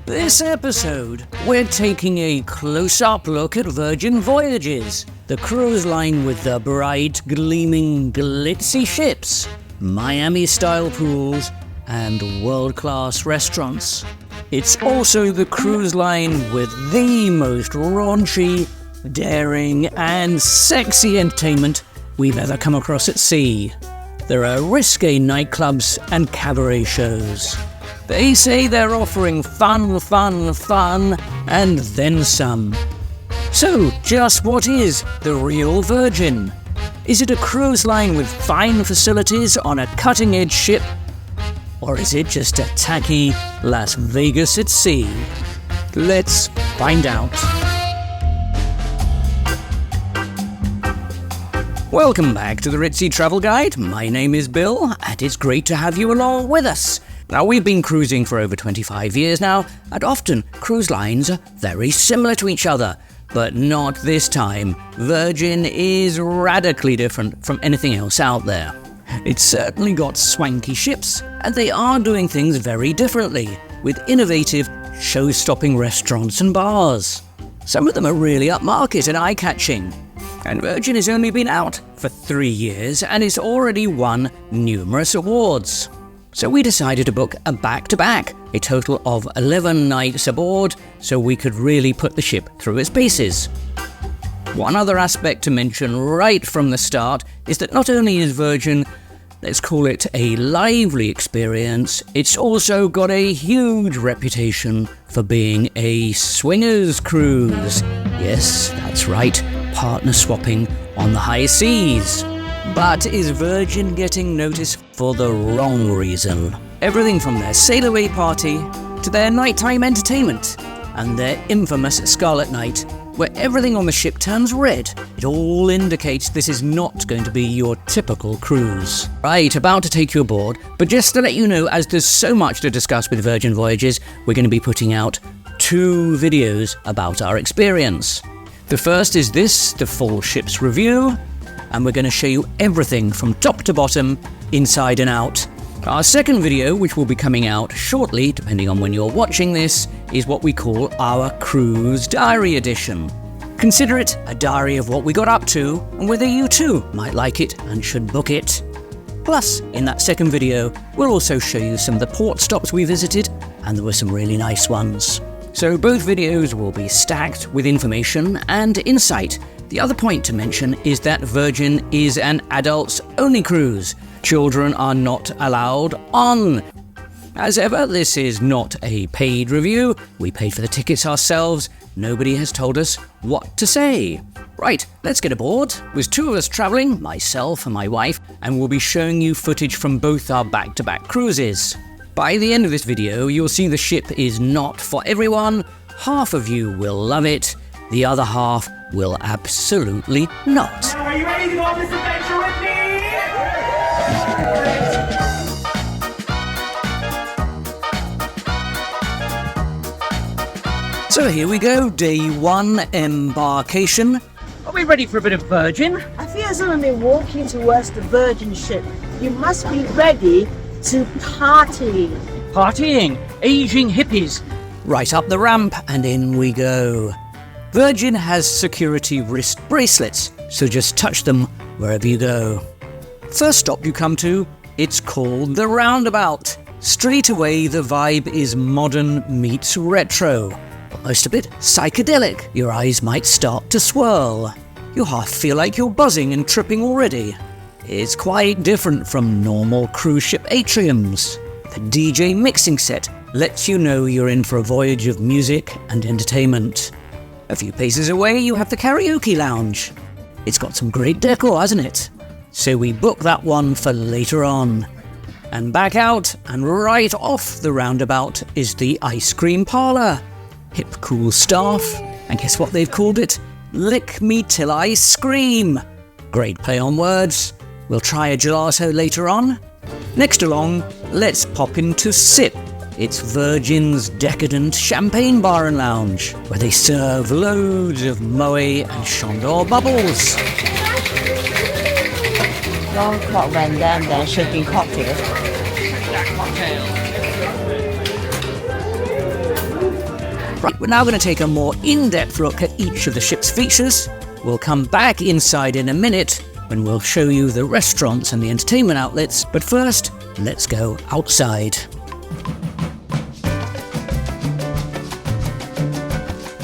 This episode, we're taking a close-up look at Virgin Voyages, the cruise line with the bright, gleaming, glitzy ships, Miami-style pools, and world-class restaurants. It's also the cruise line with the most raunchy, daring, and sexy entertainment we've ever come across at sea. There are risque nightclubs and cabaret shows. They say they're offering fun, and then some. So, just what is the real Virgin? Is it a cruise line with fine facilities on a cutting-edge ship? Or is it just a tacky Las Vegas at sea? Let's find out. Welcome back to the Ritzy Travel Guide. My name is Bill, and it's great to have you along with us. Now, we've been cruising for over 25 years now, and often cruise lines are very similar to each other. But not this time. Virgin is radically different from anything else out there. It's certainly got swanky ships, and they are doing things very differently, with innovative, show-stopping restaurants and bars. Some of them are really upmarket and eye-catching. And Virgin has only been out for 3 years, and it's already won numerous awards. So we decided to book a back-to-back, a total of 11 nights aboard, so we could really put the ship through its paces. One other aspect to mention right from the start is that not only is Virgin, let's call it a lively experience, it's also got a huge reputation for being a swingers cruise. Yes, that's right, partner swapping on the high seas. But is Virgin getting noticed for the wrong reason? Everything from their sail-away party to their nighttime entertainment and their infamous Scarlet night, where everything on the ship turns red. It all indicates this is not going to be your typical cruise. Right, about to take you aboard, but just to let you know, as there's so much to discuss with Virgin Voyages, we're going to be putting out 2 videos about our experience. The first is this, the full ship's review, and we're going to show you everything from top to bottom, inside and out. Our second video, which will be coming out shortly, depending on when you're watching this, is what we call our Cruise Diary Edition. Consider it a diary of what we got up to, and whether you too might like it and should book it. Plus, in that second video, we'll also show you some of the port stops we visited, and there were some really nice ones. So both videos will be stacked with information and insight. The other point to mention is that Virgin is an adults-only cruise. Children are not allowed on. As ever, this is not a paid review. We paid for the tickets ourselves. Nobody has told us what to say. Right, let's get aboard. There's 2 of us traveling, myself and my wife, and we'll be showing you footage from both our back-to-back cruises. By the end of this video, you'll see the ship is not for everyone. Half of you will love it. The other half will absolutely not. Now, are you ready to go on this adventure with me? So here we go, day 1, embarkation. Are we ready for a bit of Virgin? I feel as though when they walk you towards the Virgin ship, you must be ready to party. Partying, aging hippies. Right up the ramp and in we go. Virgin has security wrist bracelets, so just touch them wherever you go. First stop you come to, it's called the Roundabout. Straight away the vibe is modern meets retro. Most of it psychedelic. Your eyes might start to swirl. You half feel like you're buzzing and tripping already. It's quite different from normal cruise ship atriums. The DJ mixing set lets you know you're in for a voyage of music and entertainment. A few paces away you have the karaoke lounge. It's got some great decor, hasn't it? So we booked that one for later on. And back out and right off the Roundabout is the ice cream parlour. Hip cool staff, and guess what they've called it? Lick me till I scream. Great play on words. We'll try a gelato later on. Next along, let's pop into Sip. It's Virgin's decadent champagne bar and lounge, where they serve loads of Moet and Chandon bubbles. Long cock Van Damme, then shaking cocktail. Right, we're now going to take a more in-depth look at each of the ship's features. We'll come back inside in a minute when we'll show you the restaurants and the entertainment outlets, but first, let's go outside.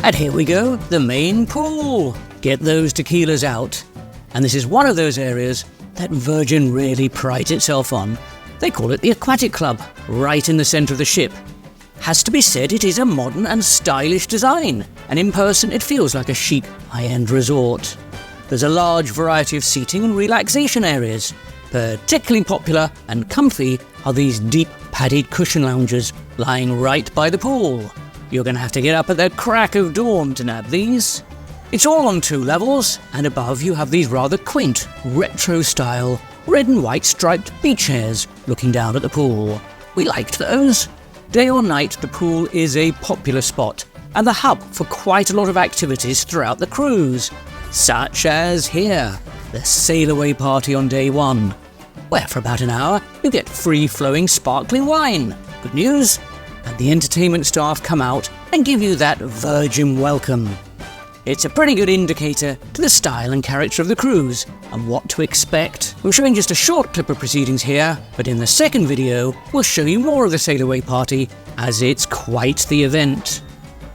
And here we go, the main pool. Get those tequilas out. And this is one of those areas that Virgin really prides itself on. They call it the Aquatic Club, right in the centre of the ship. Has to be said, it is a modern and stylish design, and in person it feels like a chic, high-end resort. There's a large variety of seating and relaxation areas. Particularly popular and comfy are these deep padded cushion lounges lying right by the pool. You're going to have to get up at the crack of dawn to nab these. It's all on 2 levels, and above you have these rather quaint, retro-style, red and white striped beach chairs looking down at the pool. We liked those. Day or night, the pool is a popular spot, and the hub for quite a lot of activities throughout the cruise, such as here, the sail away party on day 1, where for about an hour you get free-flowing sparkling wine. Good news? And the entertainment staff come out and give you that Virgin welcome. It's a pretty good indicator to the style and character of the cruise and what to expect. We're showing just a short clip of proceedings here, but in the second video we'll show you more of the sail away party, as it's quite the event.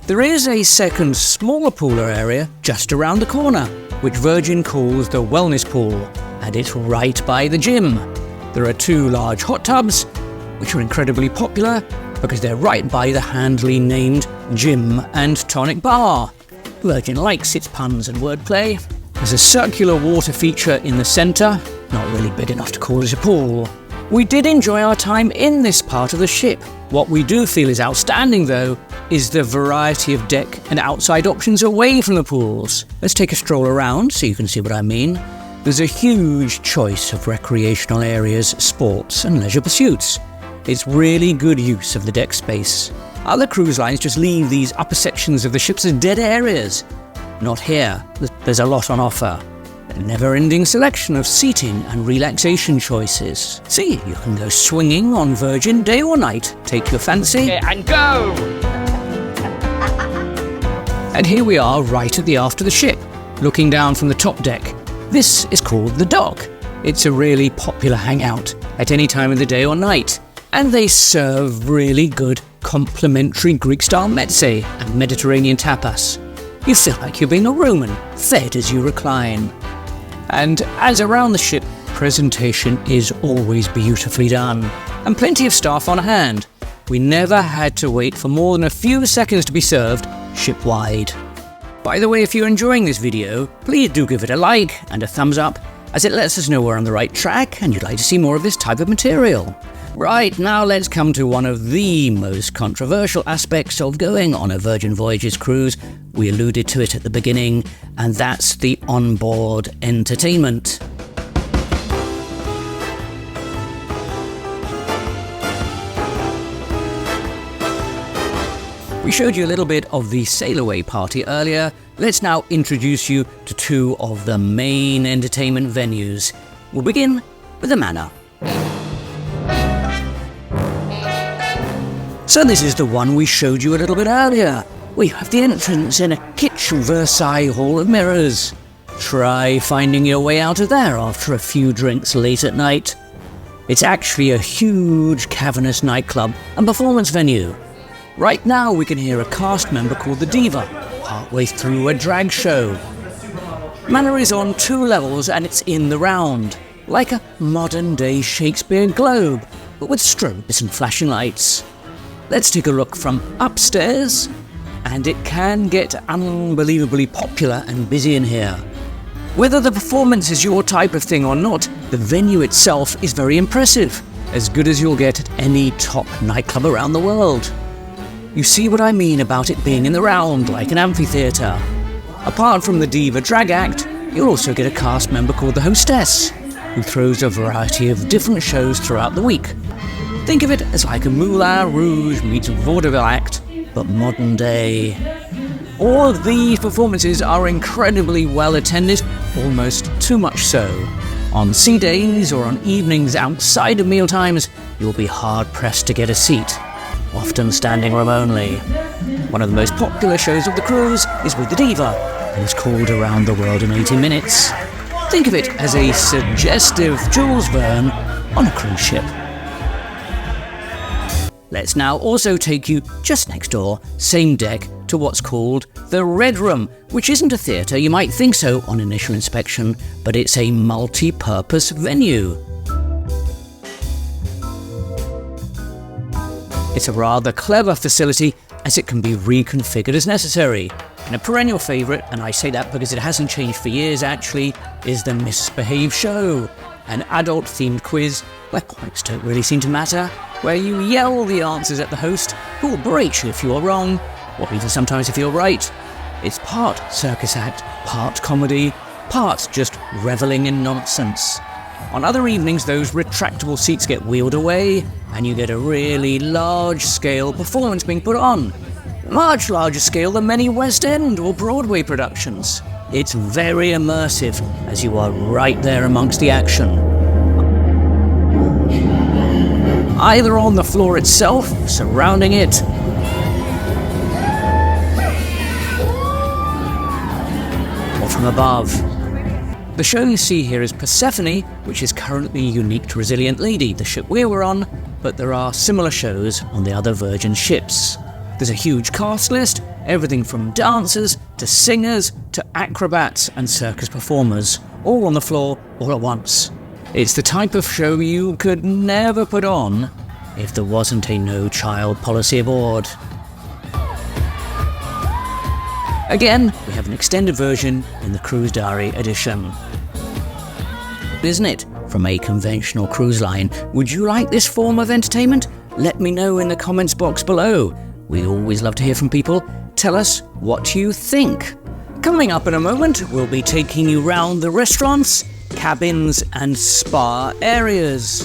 There is a second smaller pool area just around the corner, which Virgin calls the wellness pool, and it's right by the gym. There are 2 large hot tubs, which are incredibly popular because they're right by the handily named Gym and Tonic Bar. Virgin likes its puns and wordplay. There's a circular water feature in the centre, not really big enough to call it a pool. We did enjoy our time in this part of the ship. What we do feel is outstanding though, is the variety of deck and outside options away from the pools. Let's take a stroll around so you can see what I mean. There's a huge choice of recreational areas, sports and leisure pursuits. It's really good use of the deck space. Other cruise lines just leave these upper sections of the ships as dead areas. Not here. There's a lot on offer. A never-ending selection of seating and relaxation choices. See, you can go swinging on Virgin day or night. Take your fancy. And go! And here we are right at the aft of the ship, looking down from the top deck. This is called the dock. It's a really popular hangout at any time of the day or night. And they serve really good complimentary Greek-style mezze and Mediterranean tapas. You feel like you're being a Roman, fed as you recline. And as around the ship, presentation is always beautifully done, and plenty of staff on hand. We never had to wait for more than a few seconds to be served ship-wide. By the way, if you're enjoying this video, please do give it a like and a thumbs up, as it lets us know we're on the right track and you'd like to see more of this type of material. Right, now let's come to one of the most controversial aspects of going on a Virgin Voyages cruise. We alluded to it at the beginning, and that's the onboard entertainment. We showed you a little bit of the sail away party earlier. Let's now introduce you to 2 of the main entertainment venues. We'll begin with the Manor. So this is the one we showed you a little bit earlier. We have the entrance in a kitchen Versailles hall of mirrors. Try finding your way out of there after a few drinks late at night. It's actually a huge cavernous nightclub and performance venue. Right now we can hear a cast member called the Diva, partway through a drag show. Manor is on 2 levels and it's in the round, like a modern-day Shakespeare globe, but with strobes and flashing lights. Let's take a look from upstairs, and it can get unbelievably popular and busy in here. Whether the performance is your type of thing or not, the venue itself is very impressive, as good as you'll get at any top nightclub around the world. You see what I mean about it being in the round, like an amphitheatre. Apart from the Diva drag act, you'll also get a cast member called the Hostess, who throws a variety of different shows throughout the week. Think of it as like a Moulin Rouge meets vaudeville act, but modern day. All of these performances are incredibly well attended, almost too much so. On sea days or on evenings outside of mealtimes, you'll be hard pressed to get a seat. often standing room only. One of the most popular shows of the cruise is with the Diva, and is called Around the World in 80 Minutes. Think of it as a suggestive Jules Verne on a cruise ship. Let's now also take you just next door, same deck, to what's called the Red Room, which isn't a theatre, you might think so on initial inspection, but it's a multi-purpose venue. It's a rather clever facility as it can be reconfigured as necessary. And a perennial favourite, and I say that because it hasn't changed for years actually, is the Misbehave Show, an adult-themed quiz where points don't really seem to matter, where you yell the answers at the host, who will berate you if you're wrong, or even sometimes if you're right. It's part circus act, part comedy, part just revelling in nonsense. On other evenings, those retractable seats get wheeled away, and you get a really large-scale performance being put on. Much larger scale than many West End or Broadway productions. It's very immersive, as you are right there amongst the action. Either on the floor itself, surrounding it, or from above. The show you see here is Persephone, which is currently unique to Resilient Lady, the ship we were on, but there are similar shows on the other Virgin ships. There's a huge cast list, everything from dancers to singers to acrobats and circus performers, all on the floor, all at once. It's the type of show you could never put on if there wasn't a no-child policy aboard. Again, we have an extended version in the Cruise Diary edition. Isn't it? From a conventional cruise line. Would you like this form of entertainment? Let me know in the comments box below. We always love to hear from people. Tell us what you think. Coming up in a moment, we'll be taking you round the restaurants, cabins and spa areas.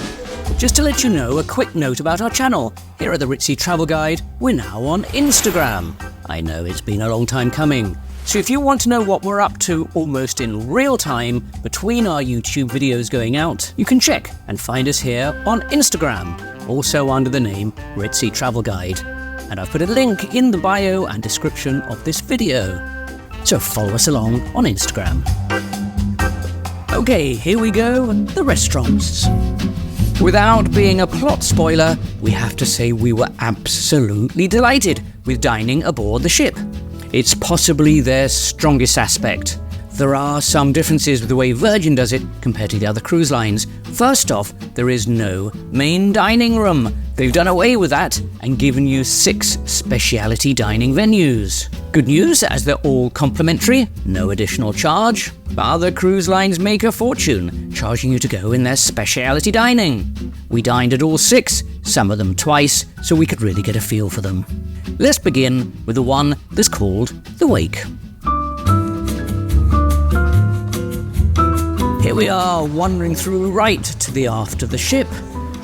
Just to let you know, a quick note about our channel. Here at the Ritzy Travel Guide, we're now on Instagram. I know it's been a long time coming. So if you want to know what we're up to almost in real time between our YouTube videos going out, you can check and find us here on Instagram, also under the name Ritzy Travel Guide. And I've put a link in the bio and description of this video. So follow us along on Instagram. Okay, here we go, the restaurants. Without being a plot spoiler, we have to say we were absolutely delighted with dining aboard the ship. It's possibly their strongest aspect. There are some differences with the way Virgin does it compared to the other cruise lines. First off, there is no main dining room. They've done away with that and given you 6 speciality dining venues. Good news, as they're all complimentary, no additional charge. Other cruise lines make a fortune, charging you to go in their speciality dining. We dined at all 6, some of them twice, so we could really get a feel for them. Let's begin with the one that's called The Wake. Here we are, wandering through right to the aft of the ship.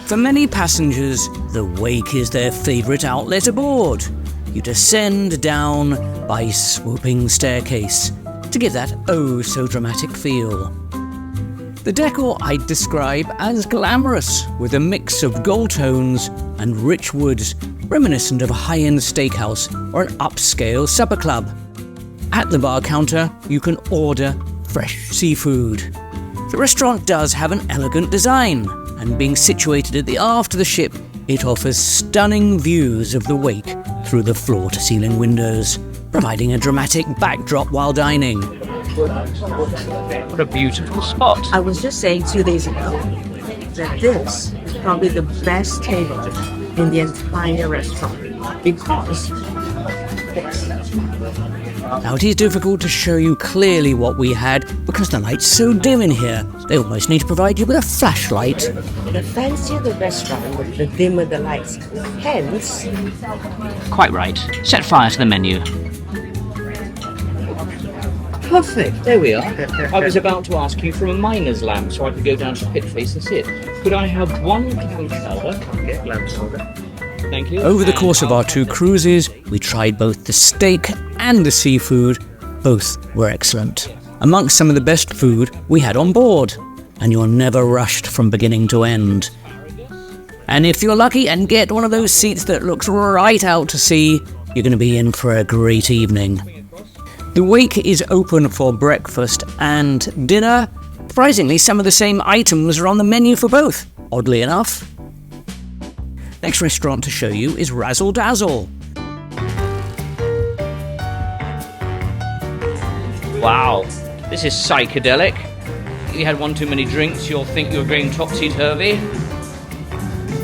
For many passengers, the wake is their favourite outlet aboard. You descend down by swooping staircase to give that oh-so-dramatic feel. The decor I'd describe as glamorous, with a mix of gold tones and rich woods reminiscent of a high-end steakhouse or an upscale supper club. At the bar counter, you can order fresh seafood. The restaurant does have an elegant design, and being situated at the aft of the ship, it offers stunning views of the wake through the floor-to-ceiling windows, providing a dramatic backdrop while dining. What a beautiful spot. I was just saying 2 days ago that this is probably the best table in the entire restaurant because Now it is difficult to show you clearly what we had because the light's so dim in here. They almost need to provide you with a flashlight. the fancier the restaurant, the dimmer the lights. Hence, Quite right. Set fire to the menu. Perfect. There we are. I was about to ask you for a miner's lamp so I could go down to pit face and sit. Could I have 1 clam chowder? Okay, lamb chowder. Thank you. Over the course of our 2 cruises, we tried both the steak and the seafood. Both were excellent. Amongst some of the best food we had on board, and you're never rushed from beginning to end. And if you're lucky and get one of those seats that looks right out to sea, you're going to be in for a great evening. The wake is open for breakfast and dinner. Surprisingly, some of the same items are on the menu for both, oddly enough. Next restaurant to show you is Razzle Dazzle. Wow, this is psychedelic. You had one too many drinks, you'll think you're going topsy-turvy.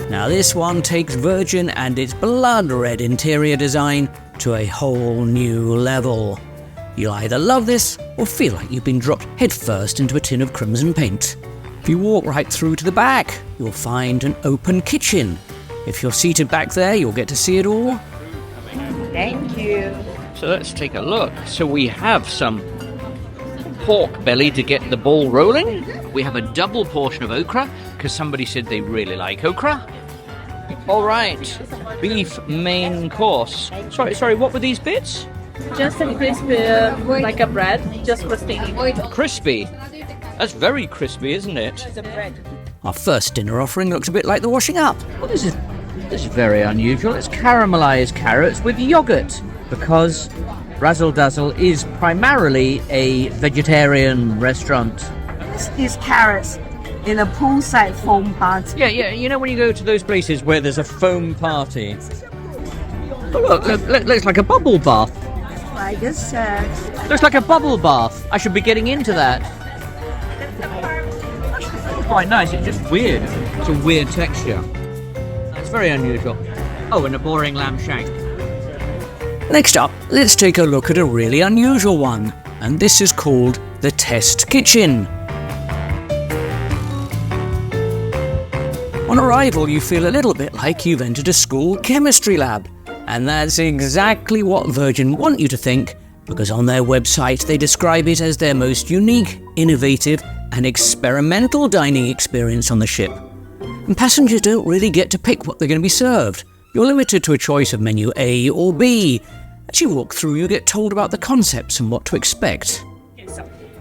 Now this one takes Virgin and its blood red interior design to a whole new level. You'll either love this or feel like you've been dropped headfirst into a tin of crimson paint. If you walk right through to the back, you'll find an open kitchen. If you're seated back there, you'll get to see it all. Thank you. So let's take a look. So we have some pork belly to get the ball rolling. We have a double portion of okra, because somebody said they really like okra. All right, beef main course. Sorry, what were these bits? Just a crispy, like a bread, just roasting. Crispy. That's very crispy, isn't it? The bread. Our first dinner offering looks a bit like the washing up. Well, this is very unusual. It's caramelized carrots with yogurt, because Razzle Dazzle is primarily a vegetarian restaurant. This is carrots in a poolside foam party. Yeah, you know when you go to those places where there's a foam party? Oh, look, looks like a bubble bath. Like I said. Looks like a bubble bath. I should be getting into that. Quite nice, it's just weird. It's a weird texture. It's very unusual. Oh, and a boring lamb shank. Next up, let's take a look at a really unusual one, and this is called the Test Kitchen. On arrival, you feel a little bit like you've entered a school chemistry lab, and that's exactly what Virgin want you to think, because on their website they describe it as their most unique, innovative, and experimental dining experience on the ship. And passengers don't really get to pick what they're going to be served. You're limited to a choice of menu A or B. As you walk through, you get told about the concepts and what to expect.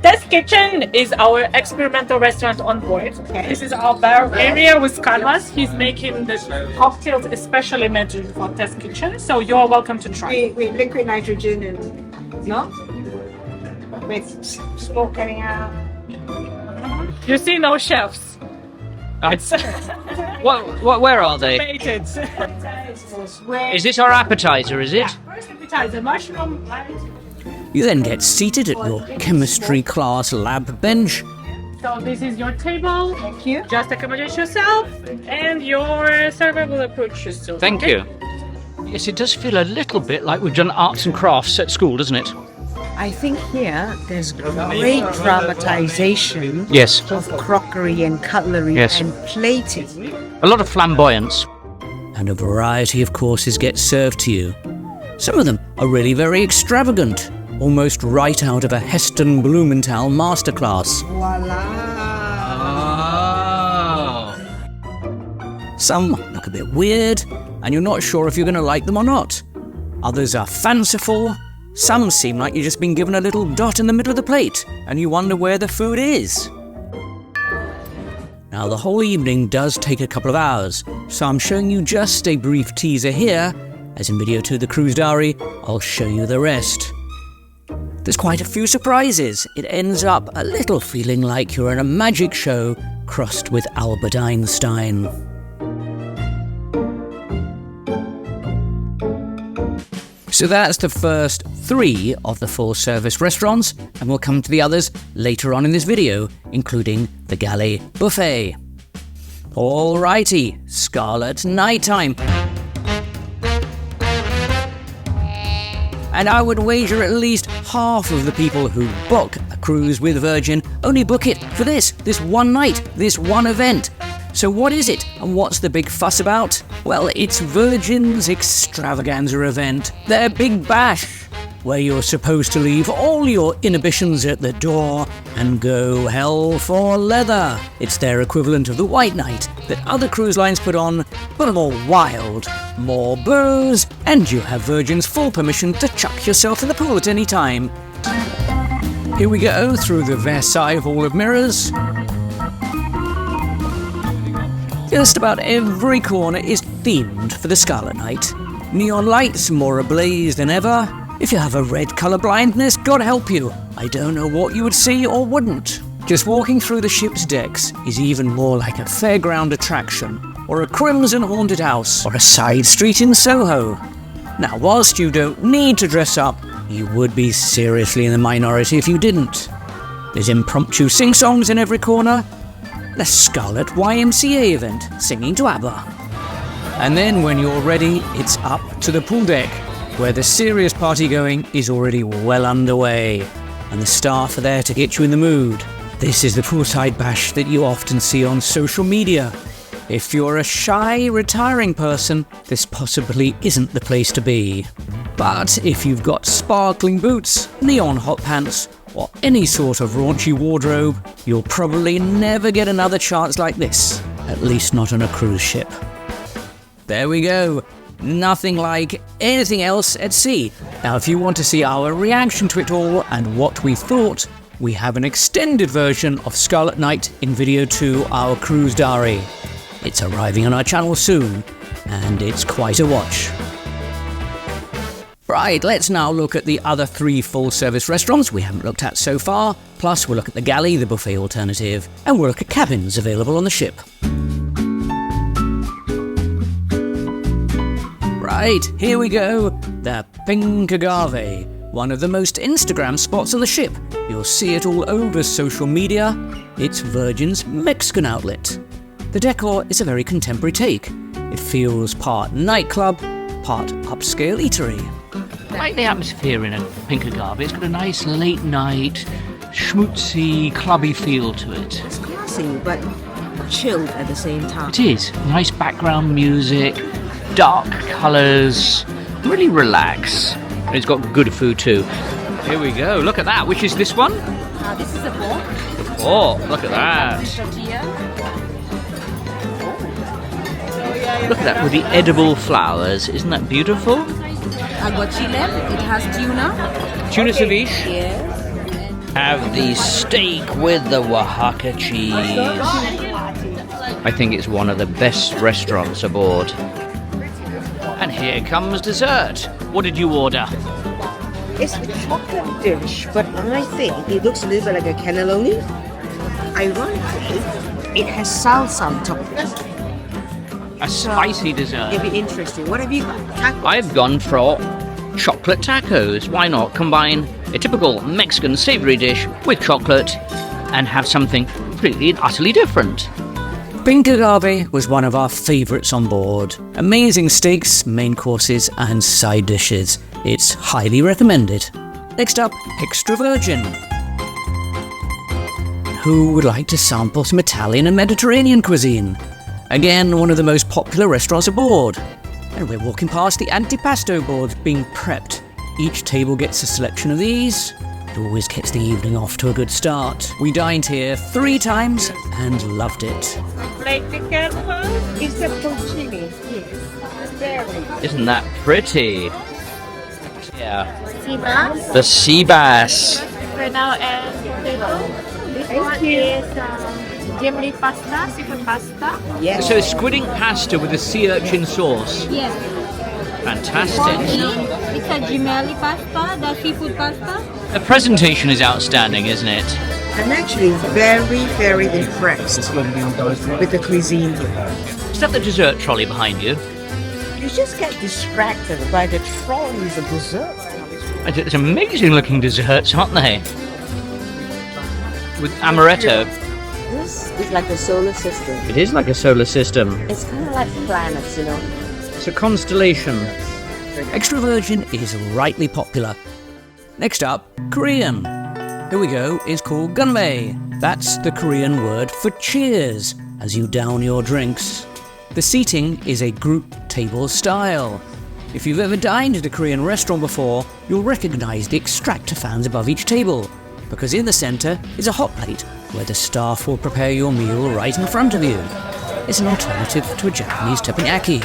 Test Kitchen is our experimental restaurant on board. This is our bar area with Scarlet. He's making the cocktails especially made for Test Kitchen, so you're welcome to try. With liquid nitrogen and no? With smoke coming out. You see no chefs. It's Where are they? mated. Is this our appetizer, is it? First appetizer, mushroom. You then get seated at your chemistry class lab bench. So this is your table. Thank you. Just accommodate yourself, and your server will approach you soon. Thank you. Yes, it does feel a little bit like we've done arts and crafts at school, doesn't it? I think here there's great dramatization Yes. of crockery and cutlery Yes. and plating. A lot of flamboyance. And a variety of courses get served to you. Some of them are really very extravagant, almost right out of a Heston Blumenthal masterclass. Oh. Some look a bit weird, and you're not sure if you're going to like them or not. Others are fanciful. Some seem like you've just been given a little dot in the middle of the plate, and you wonder where the food is. Now, the whole evening does take a couple of hours, so I'm showing you just a brief teaser here. As in video 2 of the Cruise Diary, I'll show you the rest. There's quite a few surprises. It ends up a little feeling like you're in a magic show crossed with Albert Einstein. So that's the first 3 of the full-service restaurants, and we'll come to the others later on in this video, including the Galley buffet. Alrighty, Scarlet nighttime. And I would wager at least half of the people who book a cruise with Virgin only book it for this one night, this one event. So what is it, and what's the big fuss about? Well, it's Virgin's extravaganza event, their big bash, where you're supposed to leave all your inhibitions at the door and go hell for leather. It's their equivalent of the White Night that other cruise lines put on, but more wild, more booze, and you have Virgin's full permission to chuck yourself in the pool at any time. Here we go through the Versailles Hall of Mirrors. Just about every corner is themed for the Scarlet Night. Neon lights more ablaze than ever. If you have a red colour blindness, God help you. I don't know what you would see or wouldn't. Just walking through the ship's decks is even more like a fairground attraction, or a crimson haunted house, or a side street in Soho. Now, whilst you don't need to dress up, you would be seriously in the minority if you didn't. There's impromptu sing-songs in every corner. The Scarlet YMCA event, singing to ABBA. And then when you're ready, it's up to the pool deck, where the serious party going is already well underway, and the staff are there to get you in the mood. This is the poolside bash that you often see on social media. If you're a shy, retiring person, this possibly isn't the place to be. But if you've got sparkling boots, neon hot pants, or any sort of raunchy wardrobe, you'll probably never get another chance like this, at least not on a cruise ship. There we go. Nothing like anything else at sea. Now, if you want to see our reaction to it all and what we thought, we have an extended version of Scarlet Night in video 2, our cruise diary. It's arriving on our channel soon, and it's quite a watch. Right, let's now look at the other 3 full-service restaurants we haven't looked at so far. Plus, we'll look at the Galley, the buffet alternative, and we'll look at cabins available on the ship. Right, here we go. The Pink Agave, one of the most Instagram spots on the ship. You'll see it all over social media. It's Virgin's Mexican outlet. The decor is a very contemporary take. It feels part nightclub, part upscale eatery. I like the atmosphere in a Pink Agave. It's got a nice late night, schmutzy, clubby feel to it. It's classy, but chilled at the same time. It is. Nice background music, dark colours, really relax. And it's got good food too. Here we go, look at that. Which is this one? This is a pork. The pork, look at that. Look at that, with the edible flowers. Isn't that beautiful? Aguachile. It has tuna. Tuna ceviche. Yes. Have the steak with the Oaxaca cheese. I think it's one of the best restaurants aboard. And here comes dessert. What did you order? It's a chocolate dish, but I think it looks a little bit like a cannelloni. Ironically, it has salsa on top of it. A spicy dessert. It'd be interesting. What have you got? Tacos? I've gone for chocolate tacos. Why not combine a typical Mexican savory dish with chocolate and have something completely and utterly different? Pink Agave was one of our favourites on board. Amazing steaks, main courses and side dishes. It's highly recommended. Next up, Extra Virgin. Who would like to sample some Italian and Mediterranean cuisine? Again, one of the most popular restaurants aboard. And we're walking past the antipasto boards being prepped. Each table gets a selection of these. It always gets the evening off to a good start. We dined here 3 times and loved it. It's a porcini. Yes. Very. Isn't that pretty? Yeah. Sea bass. The sea bass. Right now, and this one is gemly pasta, seafood pasta. Yes. So squid ink pasta with a sea urchin sauce. Yes. Fantastic. It's a gemelli pasta, the seafood pasta. The presentation is outstanding, isn't it? I'm actually very, very impressed with the cuisine here. Is that the dessert trolley behind you? You just get distracted by the trolleys of dessert. It's amazing looking desserts, aren't they? With amaretto. This is like a solar system. It is like a solar system. It's kind of like planets, you know. It's a constellation. Extra Virgin is rightly popular. Next up, Korean. Here we go, it's called Gunbae. That's the Korean word for cheers as you down your drinks. The seating is a group table style. If you've ever dined at a Korean restaurant before, you'll recognize the extractor fans above each table, because in the center is a hot plate where the staff will prepare your meal right in front of you. It's an alternative to a Japanese teppanyaki.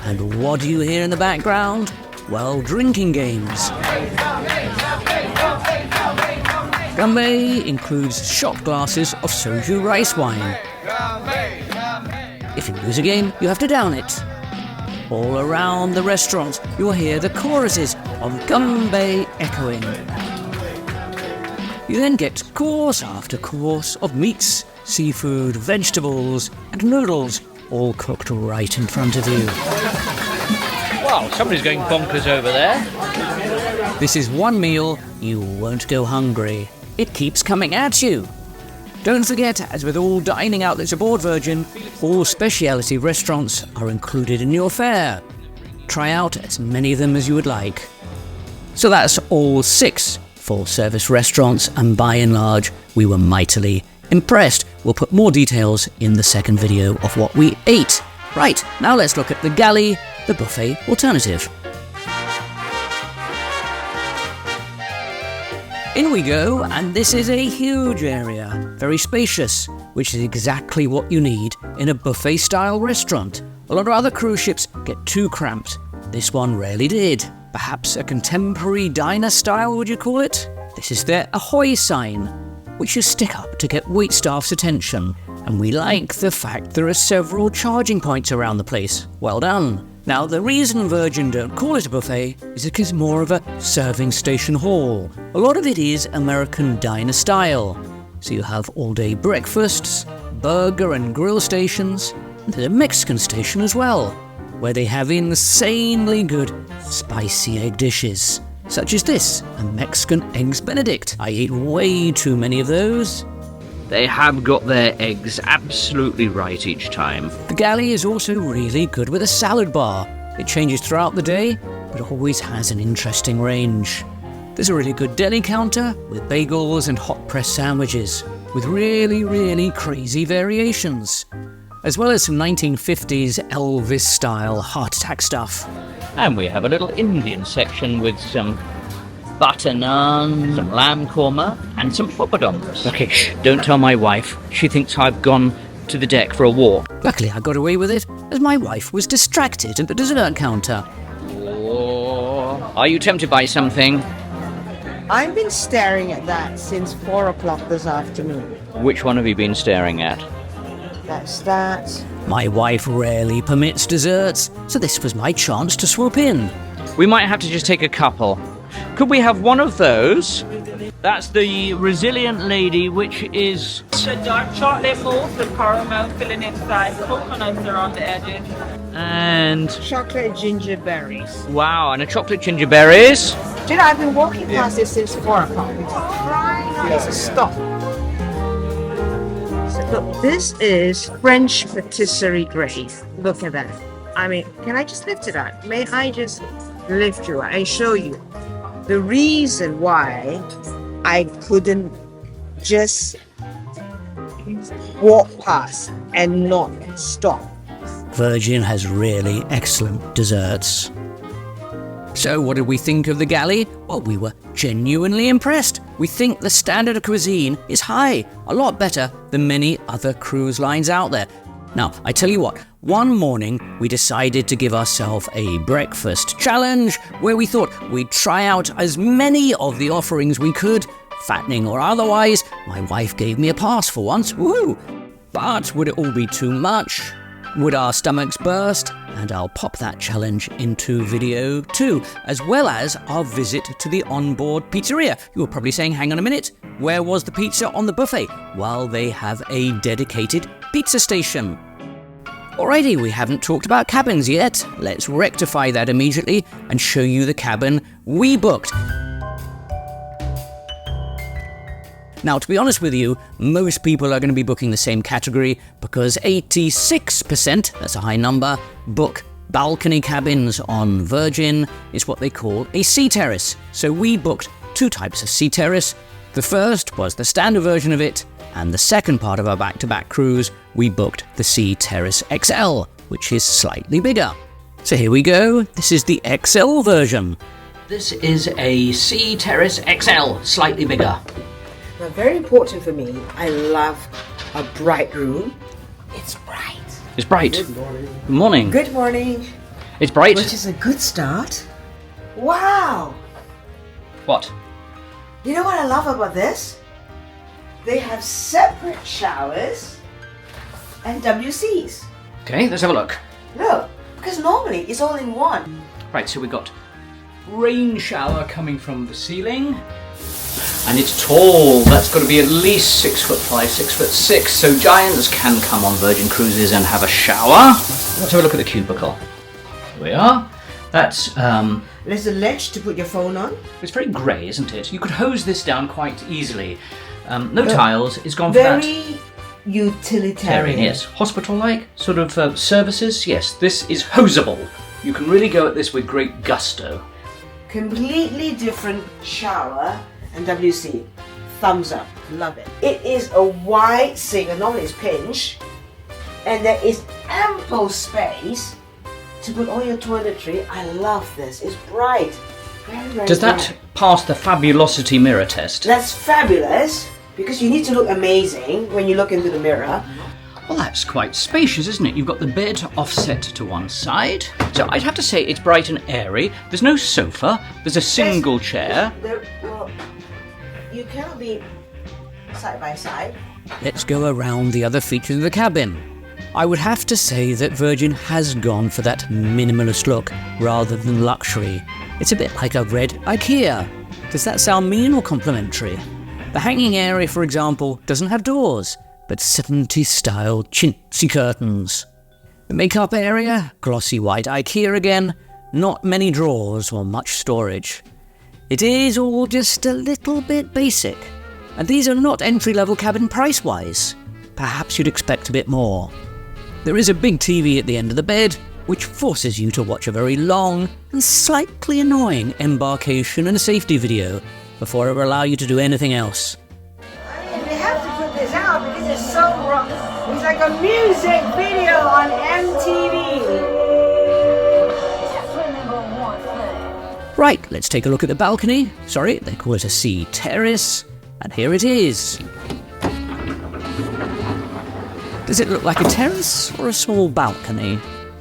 And what do you hear in the background? Well, drinking games. Gunbae includes shot glasses of soju rice wine. If you lose a game, you have to down it. All around the restaurant, you will hear the choruses of Gunbae echoing. You then get course after course of meats, seafood, vegetables, and noodles, all cooked right in front of you. Wow, somebody's going bonkers over there. This is one meal you won't go hungry. It keeps coming at you. Don't forget, as with all dining outlets aboard Virgin, all specialty restaurants are included in your fare. Try out as many of them as you would like. So that's all 6 full-service restaurants, and by and large, we were mightily impressed. We'll put more details in the second video of what we ate. Right, now let's look at the Galley, the buffet alternative. In we go, and this is a huge area, very spacious, which is exactly what you need in a buffet-style restaurant. A lot of other cruise ships get too cramped. This one rarely did. Perhaps a contemporary diner style, would you call it? This is their ahoy sign, which you stick up to get waitstaff's attention. And we like the fact there are several charging points around the place. Well done. Now, the reason Virgin don't call it a buffet is it is more of a serving station hall. A lot of it is American diner style. So you have all-day breakfasts, burger and grill stations, and there's a Mexican station as well, where they have insanely good spicy egg dishes, such as this, a Mexican Eggs Benedict. I ate way too many of those. They have got their eggs absolutely right each time. The Galley is also really good with a salad bar. It changes throughout the day, but always has an interesting range. There's a really good deli counter with bagels and hot press sandwiches, with really crazy variations, as well as some 1950s Elvis-style heart attack stuff. And we have a little Indian section with some butter naan, some lamb korma, and some poppadoms. Okay, shh, don't tell my wife. She thinks I've gone to the deck for a walk. Luckily, I got away with it, as my wife was distracted at the dessert counter. Oh, are you tempted by something? I've been staring at that since 4 o'clock this afternoon. Which one have you been staring at? That's that. My wife rarely permits desserts, so this was my chance to swoop in. We might have to just take a couple. Could we have one of those? That's the Resilient Lady, which is... The dark chocolate mousse with caramel filling inside, coconuts around the edges. And... Chocolate ginger berries. wow, and a chocolate ginger berries. Do you know, I've been walking past this since 4 o'clock. It's trying not to stop. So look, this is French patisserie glaze. Look at that. I mean, can I just lift it up? May I just lift you up and show you the reason why I couldn't just walk past and not stop. Virgin has really excellent desserts. So what did we think of the Galley? Well, we were genuinely impressed. We think the standard of cuisine is high, a lot better than many other cruise lines out there. Now, I tell you what, one morning we decided to give ourselves a breakfast challenge where we thought we'd try out as many of the offerings we could, fattening or otherwise. My wife gave me a pass for once, woohoo! But would it all be too much? Would our stomachs burst? And I'll pop that challenge into video 2, as well as our visit to the onboard pizzeria. You were probably saying, hang on a minute, where was the pizza on the buffet? Well, they have a dedicated pizza station. Alrighty, we haven't talked about cabins yet. Let's rectify that immediately and show you the cabin we booked. Now, to be honest with you, most people are going to be booking the same category because 86%, that's a high number, book balcony cabins on Virgin. It's what they call a sea terrace. So we booked 2 types of sea terrace. The first was the standard version of it, and the second part of our back-to-back cruise, we booked the Sea Terrace XL, which is slightly bigger. So here we go, this is the XL version. This is a Sea Terrace XL, slightly bigger. Now, very important for me, I love a bright room. It's bright. It's bright. Good morning. Good morning. Good morning. It's bright. Which is a good start. Wow! What? You know what I love about this? They have separate showers and WCs. Okay, let's have a look. Look, because normally it's all in one. Right, so we've got rain shower coming from the ceiling. And it's tall. That's got to be at least 6'5", 6'6". So giants can come on Virgin Cruises and have a shower. Let's have a look at the cubicle. Here we are. That's There's a ledge to put your phone on. it's very grey, isn't it? You could hose this down quite easily. No tiles. It's gone for that. Very utilitarian. Yes, hospital-like sort of services. Yes, this is hosable. You can really go at this with great gusto. Completely different shower and WC. Thumbs up. Love it. It is a wide sink. Normally it's pinch. And there is ample space to put all your toiletry. I love this. It's bright. Very, very Does that bright. pass the fabulosity mirror test? That's fabulous. Because you need to look amazing when you look into the mirror. Well, that's quite spacious, isn't it? You've got the bed offset to one side. So I'd have to say it's bright and airy. There's no sofa. There's a single chair. Well, you cannot be side by side. Let's go around the other features of the cabin. I would have to say that Virgin has gone for that minimalist look rather than luxury. It's a bit like I've read IKEA. Does that sound mean or complimentary? The hanging area, for example, doesn't have doors, but 70s-style chintzy curtains. The makeup area, glossy white IKEA again, not many drawers or much storage. It is all just a little bit basic, and these are not entry-level cabin price-wise. Perhaps you'd expect a bit more. There is a big TV at the end of the bed, which forces you to watch a very long and slightly annoying embarkation and safety video before it will allow you to do anything else. I mean, we have to put this out because it's so rock. It's like a music video on MTV. Right, let's take a look at the balcony. Sorry, they call it a sea terrace. And here it is. Does it look like a terrace or a small balcony?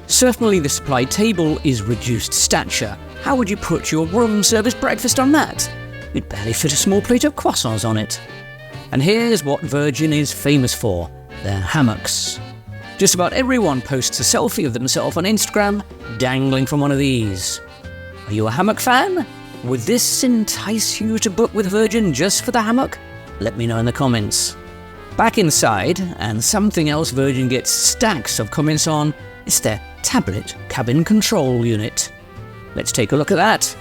Certainly the supply table is reduced stature. How would you put your room service breakfast on that? You'd barely fit a small plate of croissants on it. And here's what Virgin is famous for, their hammocks. Just about everyone posts a selfie of themselves on Instagram, dangling from one of these. Are you a hammock fan? Would this entice you to book with Virgin just for the hammock? Let me know in the comments. Back inside, and something else Virgin gets stacks of comments on, is their tablet cabin control unit. Let's take a look at that.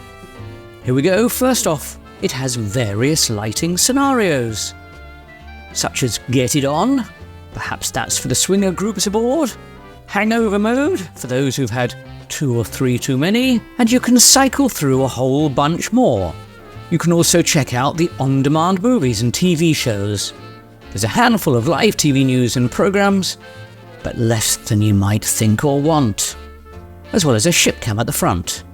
Here we go. First off, it has various lighting scenarios, such as Get It On, perhaps that's for the swinger groups aboard, Hangover Mode, for those who've had 2 or 3 too many, and you can cycle through a whole bunch more. You can also check out the on-demand movies and TV shows. There's a handful of live TV news and programs, but less than you might think or want, as well as a ship cam at the front.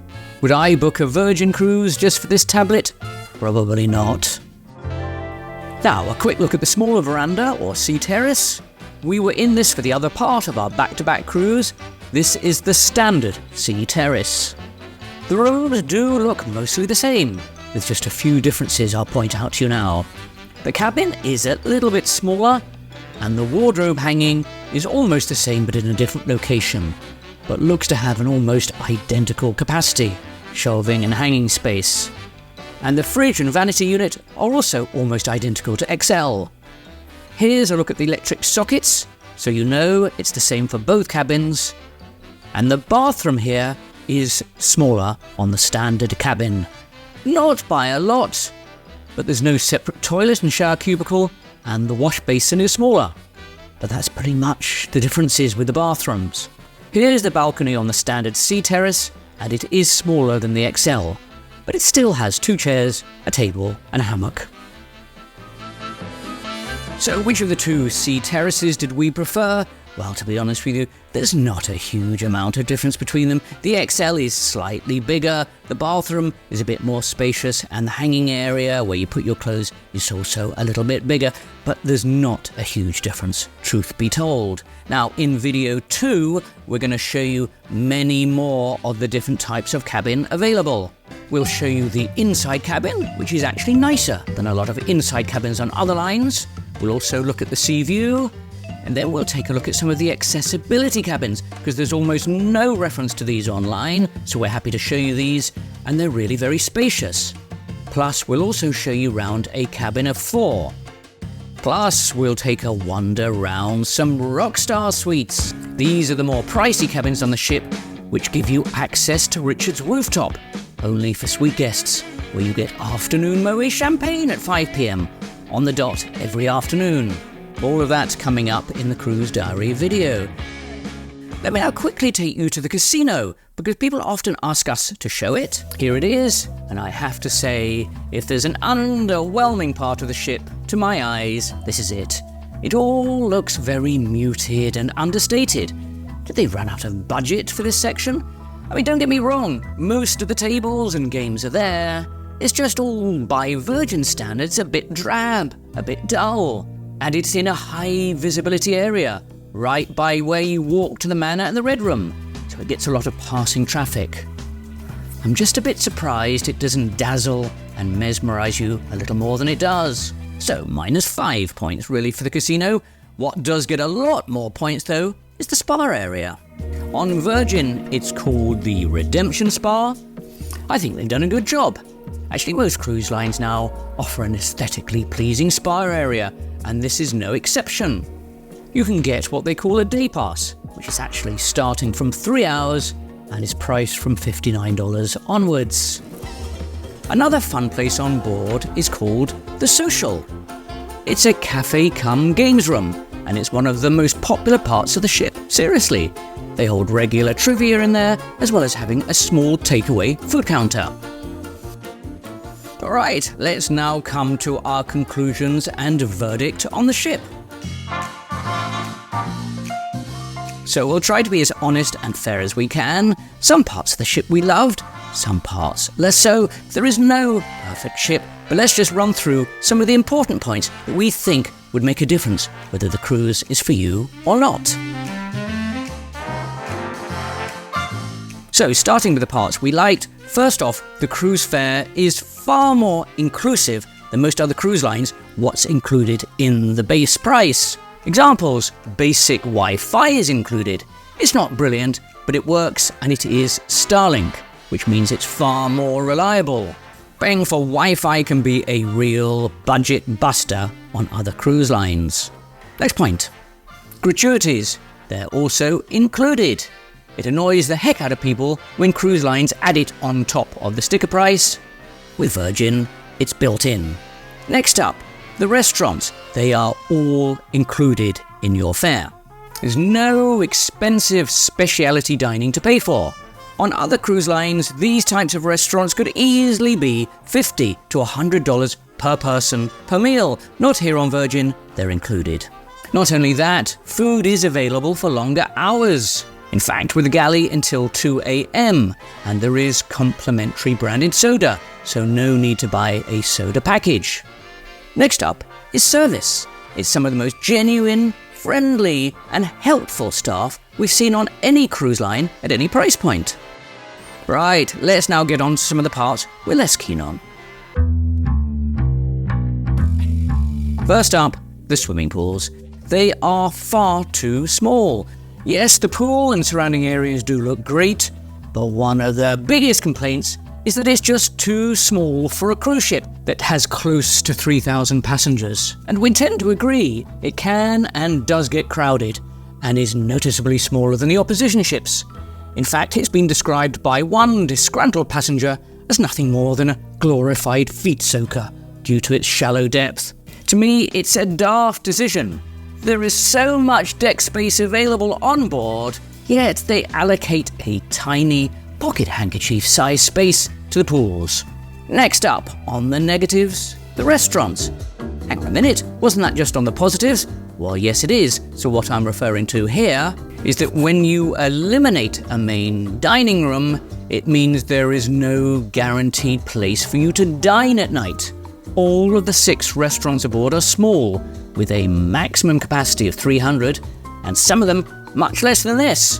Would I book a Virgin cruise just for this tablet? Probably not. Now, a quick look at the smaller veranda or sea terrace. We were in this for the other part of our back-to-back cruise. This is the standard sea terrace. The rooms do look mostly the same, with just a few differences I'll point out to you now. The cabin is a little bit smaller, and the wardrobe hanging is almost the same but in a different location, but looks to have an almost identical capacity, shelving and hanging space. And the fridge and vanity unit are also almost identical to XL. Here's a look at the electric sockets, so you know it's the same for both cabins. And the bathroom here is smaller on the standard cabin. Not by a lot, but there's no separate toilet and shower cubicle, and the wash basin is smaller. But that's pretty much the differences with the bathrooms. Here's the balcony on the standard sea terrace, and it is smaller than the XL, but it still has 2 chairs, a table, and a hammock. So which of the 2 sea terraces did we prefer? Well, to be honest with you, there's not a huge amount of difference between them. The XL is slightly bigger, the bathroom is a bit more spacious, and the hanging area where you put your clothes is also a little bit bigger, but there's not a huge difference, truth be told. Now, in video 2, we're going to show you many more of the different types of cabin available. We'll show you the inside cabin, which is actually nicer than a lot of inside cabins on other lines. We'll also look at the sea view, And then we'll take a look at some of the accessibility cabins, because there's almost no reference to these online, so we're happy to show you these, and they're really very spacious. Plus, we'll also show you round a cabin of 4. Plus, we'll take a wander round some Rockstar Suites. These are the more pricey cabins on the ship, which give you access to Richard's Rooftop, only for suite guests, where you get afternoon Moet champagne at 5 p.m, on the dot every afternoon. All of that's coming up in the Cruise Diary video. Let me now quickly take you to the casino, because people often ask us to show it. Here it is, and I have to say, if there's an underwhelming part of the ship, to my eyes, this is it. It all looks very muted and understated. Did they run out of budget for this section? I mean, don't get me wrong, most of the tables and games are there. It's just all, by Virgin standards, a bit drab, a bit dull. And it's in a high visibility area, right by where you walk to the Manor and the Red Room, so it gets a lot of passing traffic. I'm just a bit surprised it doesn't dazzle and mesmerise you a little more than it does. So -5 points really for the casino. What does get a lot more points though is the spa area. On Virgin it's called the Redemption Spa. I think they've done a good job. Actually, most cruise lines now offer an aesthetically pleasing spa area, and this is no exception. You can get what they call a day pass, which is actually starting from 3 hours and is priced from $59 onwards. Another fun place on board is called The Social. It's a cafe cum games room, and it's one of the most popular parts of the ship. Seriously, they hold regular trivia in there, as well as having a small takeaway food counter. Alright, let's now come to our conclusions and verdict on the ship. So we'll try to be as honest and fair as we can. Some parts of the ship we loved, some parts less so. There is no perfect ship, but let's just run through some of the important points that we think would make a difference whether the cruise is for you or not. So starting with the parts we liked, first off, the cruise fare is far more inclusive than most other cruise lines. What's included in the base price? Examples: basic Wi-Fi is included. It's not brilliant, but it works, and it is Starlink, which means it's far more reliable. Paying for Wi-Fi can be a real budget buster on other cruise lines. Next point. Gratuities. They're also included. It annoys the heck out of people when cruise lines add it on top of the sticker price. With Virgin, it's built in. Next up, the restaurants. They are all included in your fare. There's no expensive specialty dining to pay for. On other cruise lines, these types of restaurants could easily be $50 to $100 per person per meal. Not here on Virgin, they're included. Not only that, food is available for longer hours. In fact, with the Galley until 2 a.m, and there is complimentary branded soda, so no need to buy a soda package. Next up is service. It's some of the most genuine, friendly, and helpful staff we've seen on any cruise line at any price point. Right, let's now get on to some of the parts we're less keen on. First up, the swimming pools. They are far too small. Yes, the pool and surrounding areas do look great, but one of the biggest complaints is that it's just too small for a cruise ship that has close to 3,000 passengers. And we tend to agree, it can and does get crowded, and is noticeably smaller than the opposition ships. In fact, it's been described by one disgruntled passenger as nothing more than a glorified feet soaker due to its shallow depth. To me, it's a daft decision. There is so much deck space available on board, yet they allocate a tiny pocket handkerchief size space to the pools. Next up, on the negatives, the restaurants. Hang on a minute, wasn't that just on the positives? Well, yes it is. So what I'm referring to here is that when you eliminate a main dining room, it means there is no guaranteed place for you to dine at night. All of the 6 restaurants aboard are small, with a maximum capacity of 300, and some of them much less than this.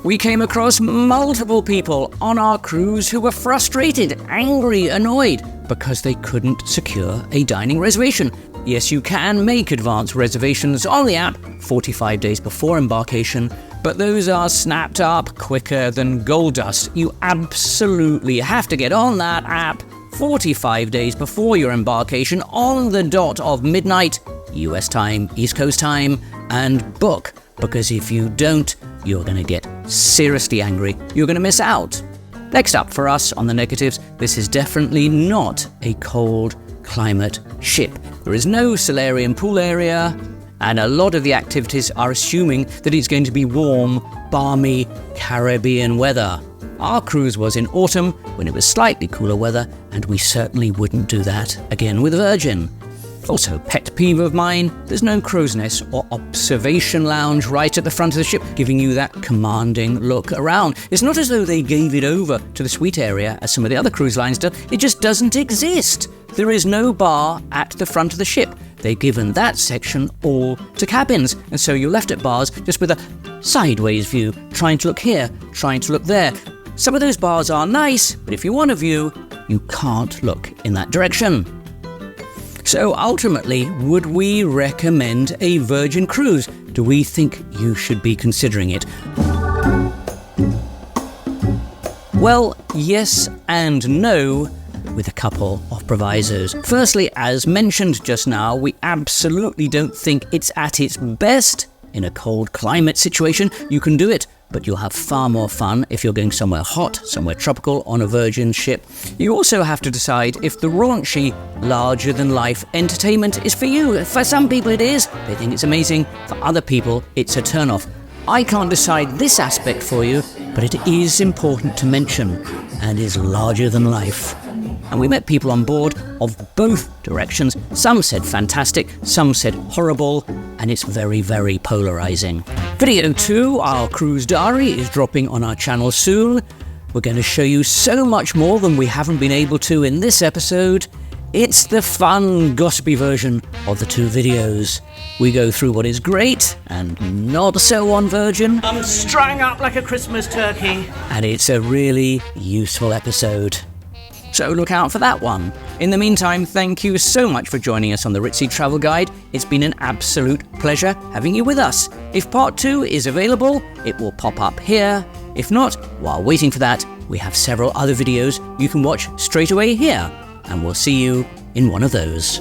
We came across multiple people on our cruise who were frustrated, angry, annoyed because they couldn't secure a dining reservation. Yes, you can make advance reservations on the app 45 days before embarkation, but those are snapped up quicker than gold dust. You absolutely have to get on that app 45 days before your embarkation on the dot of midnight, US time, East Coast time, and book, because if you don't, you're going to get seriously angry. You're going to miss out. Next up for us on the negatives, this is definitely not a cold climate ship. There is no solarium pool area, and a lot of the activities are assuming that it's going to be warm, balmy Caribbean weather. Our cruise was in autumn when it was slightly cooler weather, and we certainly wouldn't do that again with Virgin. Also, pet peeve of mine, there's no crow's nest or observation lounge right at the front of the ship, giving you that commanding look around. It's not as though they gave it over to the suite area as some of the other cruise lines do. It just doesn't exist. There is no bar at the front of the ship. They've given that section all to cabins, and so you're left at bars just with a sideways view, trying to look here, trying to look there. Some of those bars are nice, but if you want a view, you can't look in that direction. So ultimately, would we recommend a Virgin cruise? Do we think you should be considering it? Well, yes and no, with a couple of provisos. Firstly, as mentioned just now, we absolutely don't think it's at its best in a cold climate situation. You can do it, but you'll have far more fun if you're going somewhere hot, somewhere tropical on a Virgin ship. You also have to decide if the raunchy, larger-than-life entertainment is for you. For some people it is. They think it's amazing. For other people, it's a turn-off. I can't decide this aspect for you, but it is important to mention, and is larger than life. And we met people on board of both directions. Some said fantastic, some said horrible, and it's very, very polarizing. Video 2, our cruise diary, is dropping on our channel soon. We're going to show you so much more than we haven't been able to in this episode. It's the fun, gossipy version of the two videos. We go through what is great and not so on Virgin. I'm strung up like a Christmas turkey. And it's a really useful episode. So look out for that one. In the meantime, thank you so much for joining us on the Ritzy Travel Guide. It's been an absolute pleasure having you with us. If part 2 is available, it will pop up here. If not, while waiting for that, we have several other videos you can watch straight away here. And we'll see you in one of those.